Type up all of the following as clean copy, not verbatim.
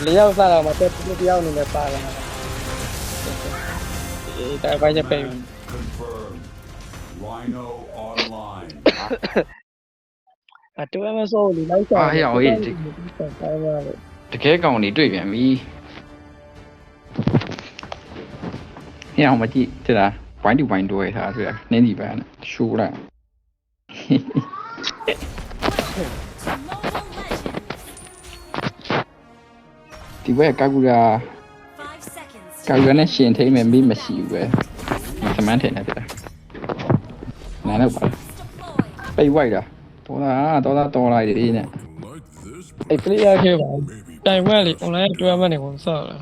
လေးယောက်စားတော့မှတက်တစ်ယောက်အနေနဲ့ပါတယ်ဒါပဲကြပဲ Rhino online တူမဆိုးလေးလိုက်စား အားရအောင်ဟေးတကယ်ကောင်နေတွေ့ပြန်ပြီဟဲ့အောင်မကြည့်တဲ့လားဝိုင်းတူဝိုင်းတွဲထားတွေ့နင်းဒီပန်းရှိုးလိုက်ဒီဘက်ကကာကူရာနဲ့ရှင်ထိမယ်မိမရှိဘူးပဲသမန်းထင်နေပြတာနားတော့ပါပိတ်ဝိုက်တာတော်လိုက်ဒီနဲ့ အဲ့ပလေးရခဲ့ပါတိုင်ဝက်လေး online တွဲမှနေကုန်ဆော့လာ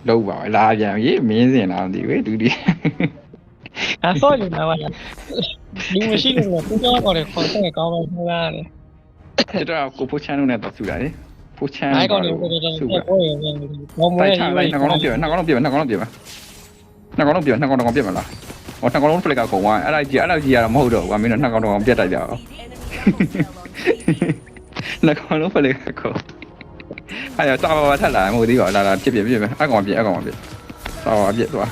လုံးပါလာပြန်ရေးမင်းစင်လာမသိဘူးဒူဒီဆော့ယူလာပါလားဒီမရှိလို့ပူကြောတော့ခေါ်တဲ့ကောင်းပါးလားလေကျွန်တော်ကိုဖိုချန်တို့နဲ့တော့ဆူတာလေဖိုချန်အဲ့ကောင်လေးကိုတော့ကိုယ်ရင်ဘောမွေးတိုက်ချလိုက်နှစ်ကောင်လုံးပြမလားနှစ်ကောင်ပြမလားဟောနှစ်ကောင်လုံးဖလက်ကကုန်သွားအဲ့ဒါကြီးကတော့မဟုတ်တော့ဘူးမင်းတို့နှစ်ကောင်တော့ပြတ်တိုက်ကြအောင်နှစ်ကောင်လုံးဖလက်ကကုန်အဲ့ရစာပါထက်လာမဟုတ်သေးပါလာပြစ်မယ်အကောင်ပြစာပါပြစ်သွား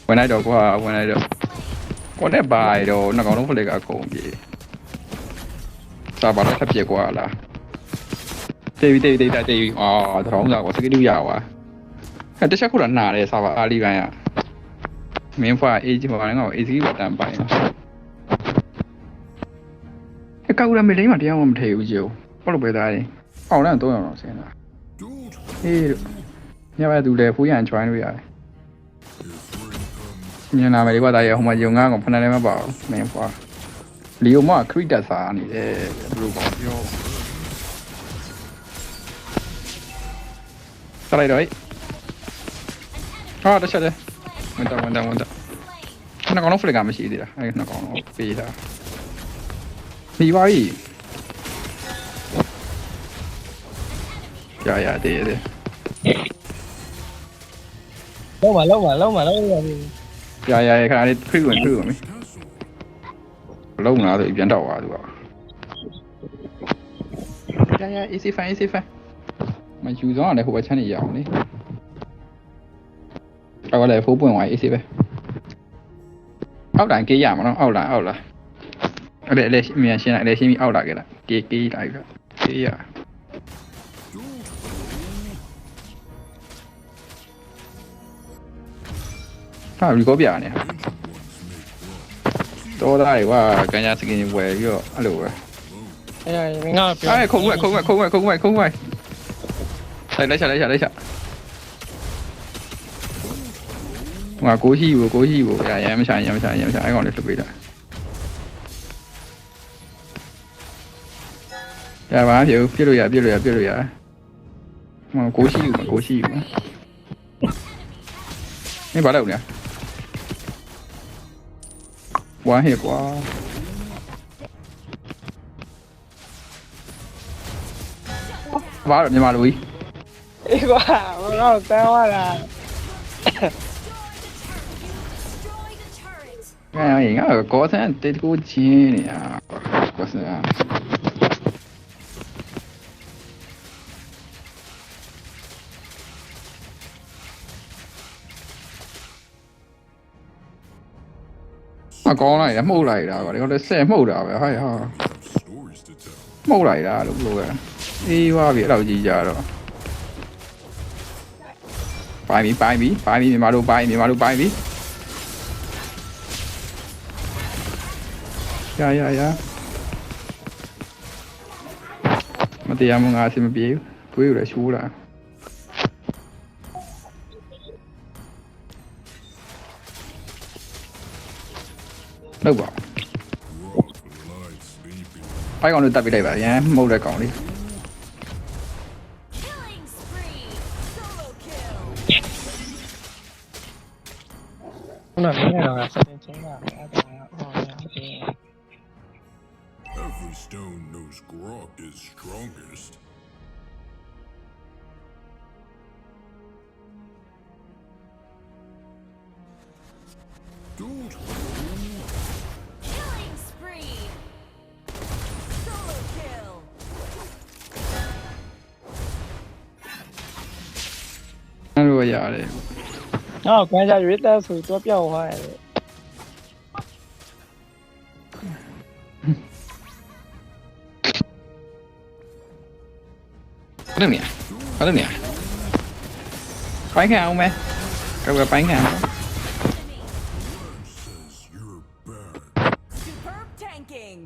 ဝင်လိုက်တော့ကွာဝင်တဲ့ဘာတော့နှစ်ကောင်လုံးဖလက်ကအကုန်ပြေစာပါတော့ထပ်ပြစ်ကွာလားတေးအော်ထောင်းစားကွာစကီတူရကွာအဲ့တချက်ခုတော့နာတယ်စာပါအားလီပိုင်းကမင်းဖွာအေးကြီးပါငါ့ကိုအေးစီးပတ်တန်ပိုင်အကောက်ရမေးလိမ့်မတရားမှမထည့်ဘူးကြည့်ဘာလို့ပဲသားရင်အောက်လန့်300တော့ဆင်းတာဟေးညဘက်သူလည်းဖူးရန် join လို့ရတယ်ညနာမယ်ဒီကွာသားရဟိုမှာယုံငါးကောင်ဖဏလည်းမပါဘူးမင်းဖွာလီယိုမခရစ်တက်စာနေတယ်ဘယ်လိုကောပြောစလိုက်တော့ဟာတချက်တယ်ဝင်တော့နှစ်ကောင်လုံးဖလက်ကမရှိသေးတာအဲ့နှစ်ကောင်လုံးပေးတာမိပါပြီရတဲ့လုံးမရခါလေးခရစ်ဝင်ပြီလုံးလာဆိုပြန်တော့သွားသူကရ easy fine မယူတော့လည်းဟိုဘက်ချမ်းနေရအောင်လေအော်လည်းဖိုးပွင့်သွား easy ပဲအောက်တိုင်းကေးရမှာနော်အောက်လာအဲ့လေမြန်ရှင်းလိုက်လေရှင်းပြီးအောက်လာခဲ့လားကေးလိုက်တော့ကေးရဟာရီကောပြနေတော်သားတွေကွာကန်ညာစကင်ဝယ်ပြီးတော့အဲ့လိုပဲအဲ့ငါပြောအဲ့ခုံဝဲဆိုင်လိုက်ချငါကိုရှိဘူးရမ်းမချအဲ့ကောင်လေးလှုပ်ပေးတာရပါပြလို့ရငါကိုရှိဘူးမင်းဘာလုပ်လဲဝါဟဲ့ကွာဘာလို့မြန်မာလူကြီးအေးကွာငါ့ကိုတန်းသွားတာငါကောဆန်တေကိုချင်းနေอ่ะကောဆန်အကောင်းလိုက်ရမှုတ်လိုက်တာကွာဒီကောင်လည်းဆဲမှုတ်တာပဲဟာမှုတ်လိုက်တာလို့ပြောရအေးွားပြီအဲ့လိုကြီးကြတော့ပိုင်းပြီမြန်မာတို့ပိုင်းပြီရမတရားမငါအစမပြေဘူးတွေးရရှိုးလာလောက်ပါဖိုင်ကောင်တို့တက်ပြလိုက်ပါရမ်းမှုတ်တဲ့ကောင်လေးခုနကလည်းဆက်တင်ချင်းတာအဲ့ဒါဟော Every stone knows Grok is strongest. ပဲရတယ် ဟောကွမ်းကြရွေးတက်ဆိုတော့ပြောင်းသွားတယ် ဘာလို့နေဘာလို့နေပိုင်းခံအောင်မဲကောက်ကပိုင်းခံအောင် says you're bad. Superb tanking.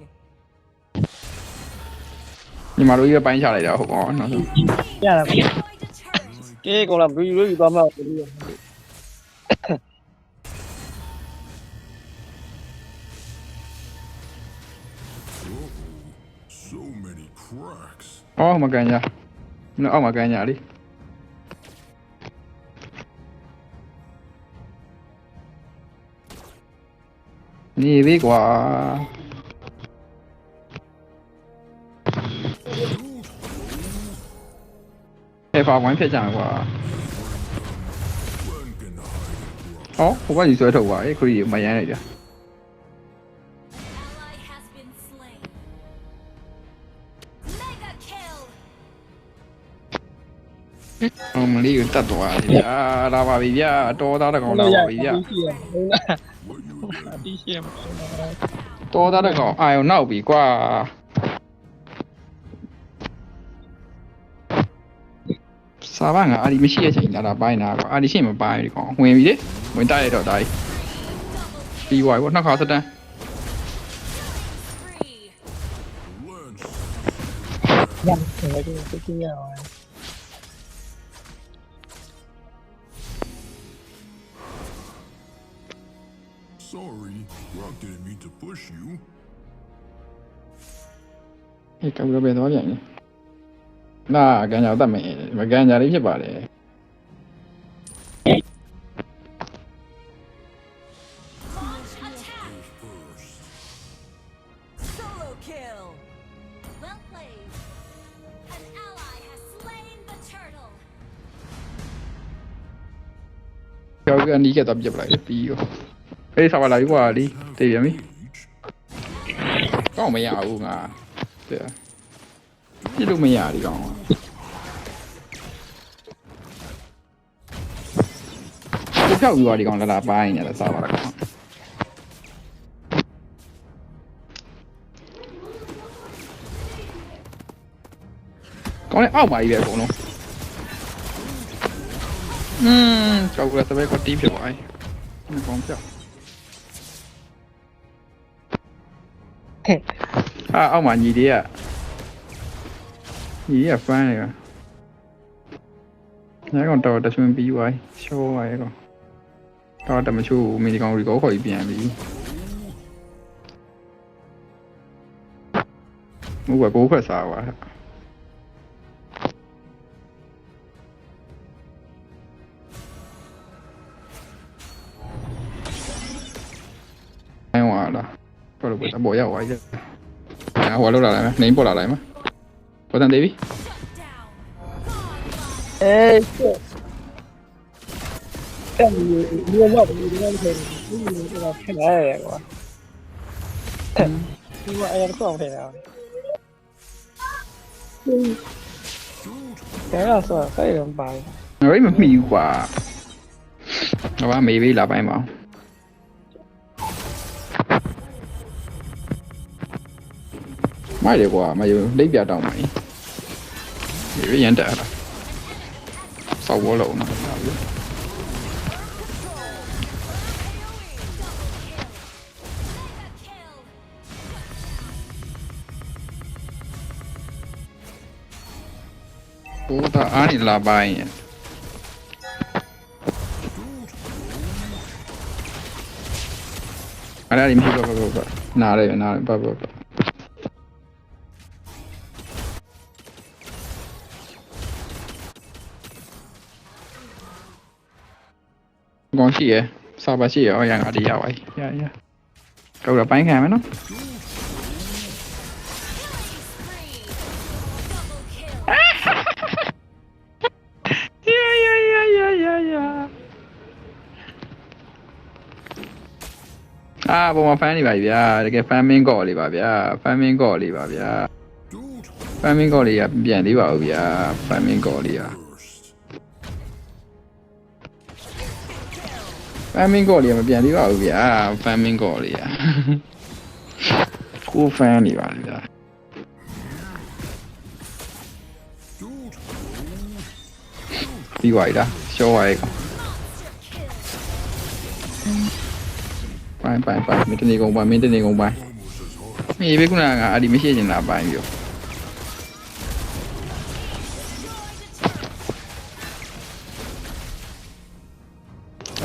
ညီမတို့ကြီးပိုင်းချလိုက်တာဟုတ်ပါတော့နော် ပြရတာ By deterrent. ကေးကောင်လာဘီယူယူသွားမှဘီယူ So many cracks. အော်မကန်ညာနော်အောက်မကန်ညာလေနေပြီကွာဖေဖာဝိုင်းဖြစ်ကြမှာကွာ When can hide in grog? ဟောဟိုဘက်ကြီးဆွဲထုတ်ပါခရီးမရမ်းလိုက်ကြ Ally has been slain. Mega kill. အောင်မလေးကိုတတ်သွားတယ်ဗျာလာပါပြီဗျာတော်သားတကောင်လာပါပြီဗျာ What you did? အတီးရှိရမှာ တော်သားတကောင်အာယုံနောက်ပြီကွာစာဘာငါအာဒီမရှိတဲ့ချိန်လာပိုင်းတာကွာအာဒီရှိမပိုင်းဒီကောင်ဝင်ပြီလေဝင်တိုက်ရတော့ဒါကြီးပြီးသွားပြီပေါ့နှစ်ခါစတန်း Free. Lance ညတယ်ဒီကိရအောင် sorry. Grog didn't mean to push you. ဟဲ့ကောက်ရပဲသွားပြန်လေနာကန်ကြောက်တတ်မယ်မကန်ကြလေးဖြစ်ပါလေ Launch attack. First. Solo kill. Well played. An ally has slain the turtle. ကောက်ကန်ဒီကတော့ပြစ်ပလိုက်ပြီးရောအေးစာပါလာပြီကွာဒီတည်ပြန်ပြီ Each. ကောက်မရဘူးငါတဲ့ပြစ်လို့မရဒီကောင်ကိုဖြောက်ပြီးသွားဒီကောင်လာလာပိုင်းနေတယ်စာပါလာကောင်ကောင်းလေအောက်ပါကြီးပဲအကုန်လုံးကောက်ကစပယ်ကတီးဖြစ်သွားပြီကောင်းပြောက်အောက်မှာညီတွေကဖမ်းနေကညကောင်တော်တဆွင်ပြီးသွားရှိုးသွားရဲ့ကောင်တော်တမချိုးမီဒီကောင်ရီကိုခေါ်ပြီးပြန်ပြီမဟုတ်ကကိုခွက်စားသွားအဲ့ဝါလာတော်လို့ပေါ်ရောက်သွားရဲ့ဟိုလောက်လာလိုက်မယ်နေပေါ်လာလိုက်မယ်ပေါ်တန်သေးပြီ Shut down. Godfather. အေးတဲ့ဒီတော့ဒီတော့ဖြစ်နေဒီတော့ဖြစ်လာရကွာဒီကအဲ့ဒါတော့ဖြစ်လာတယ်ဒါဆိုခိုင်ရပါ ငါမမီဘူးကွာငါမေးပေးလာပိုင်းပါမိုက်တယ်ကွာမယုံလိပ်ပြတောင်းပါရင်ဒီရန်တက်လာစောက်ဝလုံးနော် Double kill. ဘိုးသားအားနေလာပိုင်းရင်အဲ့ဒါဒီမရှိတော့ဘာနားရဲနားဘာကောင်းရှိရစာပါရှိရအောင်ရငါဒီရပါရကောက်တော့ပိုင်းခံမယ်နော် Spree. Double kill. ပုံမှာဖမ်းနေပါဗျာတကယ်ဖမ်းမင်းကော့လေးပါဗျာဖမ်းမင်းကော့လေးပါဗျာ Dude. ဖမ်းမင်းကော့လေးကပြန်သေးပါဦးဗျာဖမ်းမင်းကော့လေးက First. Farming ကောလေးမပြန်သေးပါဘူးဗျာ Farming ကောလေးอ่ะကို fan နေပါလေဗျာ ပြီးသွားပြီလားရှော့သွားရေကောင်ပိုင်မင်းတနေကုန်ပိုင်မေးဘေးကုနာကအာဒီမရှိချင်တာပိုင်ပြီး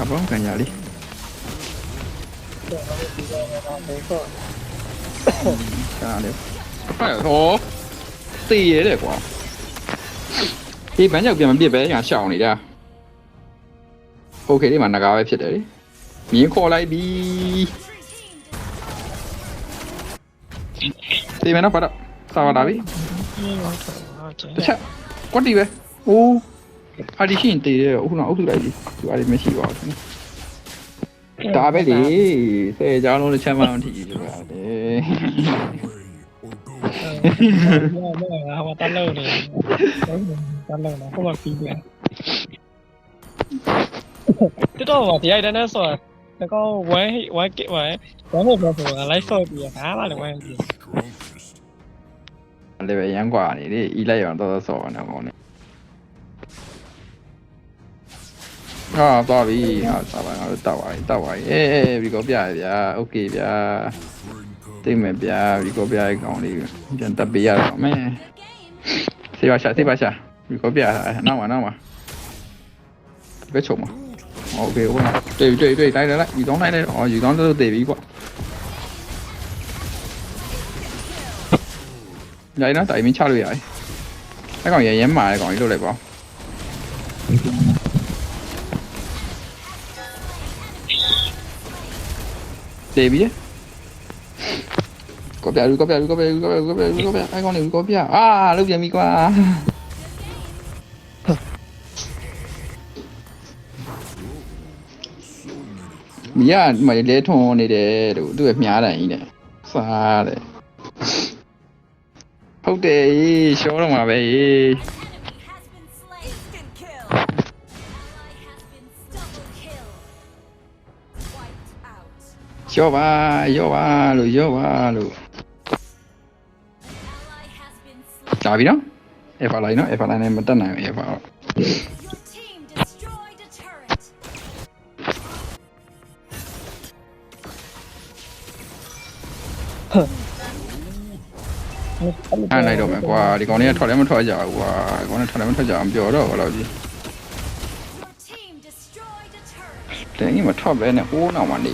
အဘောကန်ရလေ ကားလေဟောတေးရတယ်ကွာဒီဘန်းကြောက်ပြန်မပြစ်ပဲညာရှောင်နေတာโอเคဒီမှာငကားပဲဖြစ်တယ်လေမြင်းခေါ်လိုက်ပြီဒီမနော်ပါတော့စာပါလာပြီ တချက်ကွက်တီပဲအိုးအာဒီရှင်တေးတယ်အခုတော့အုပ်စုလိုက်ပြီသူအာဒီမရှိပါဘူးဒါပဲလေဆယ်ကြောင်းလုံးတစ်ချက်မှမထီဘူးဗျာလေ ငါတလုံးနေတလုံးလာဟိုမှာပြီးပြန်တော်ပါတရားတဲ့နဲ့ဆိုတော့1 get 1ပဲဆိုတော့ live ဆော့ပြီးတာပါလေ1 get Strongest. လေပဲရန်กว่าနေလေဤလိုက်အောင်တော်ဆော့နေကောင်းနေဟာသွားပြီဟာစားပါငါတို့တောက်ပါအေးဒီကောပြရဗျာโอเคဗျာ တိတ်မယ်ဗျာဒီကောပြရဲ့ကောင်လေးပြန်တက်ပေးရတော့မယ်ဆေးပါရှာဒီကောပြနောက်မှာပဲချုံမှာโอเคဟိုတွေ့လိုက်ယူကောင်းလိုက်အော်ယူကောင်းတော့တည်ပြီကွာညနေတိုင်မင်းချလို့ရတယ်အဲ့ကောင်ရဲမာတဲ့ကောင်ကြီးလုပ်လိုက်ပါတည်ပြီကောပြအဲ့ကောင်လေးကောပြအာလုတ်ပြန်ပြီကွာမရမလဲထုံနေတယ်သူ့ရဲ့မြားတိုင်ကြီးနဲ့စားတယ်ဟုတ်တယ်ရှောတော့မှာပဲ Enemy has been slain. Instant kill. Ally has been double kill. Wiped out. ရောပါလို့ Ally has been slain. လာပြီနော် F လိုက်နော် F လိုက်နဲ့မတက်နိုင်ဘူး F Your team destroyed a turret. အဲ့လိုက်တော့မယ်ကွာဒီကောင်လေးကထွက်လည်းမထွက်ကြဘူးကွာဒီကောင်လေးထွက်လည်းမထွက်ကြအောင်ပြောတော့ဘာလို့ကြီး Your team destroyed a turret. တင်းကြီးမထွက်ပဲနဲ့ဟိုးနောက်မှနေ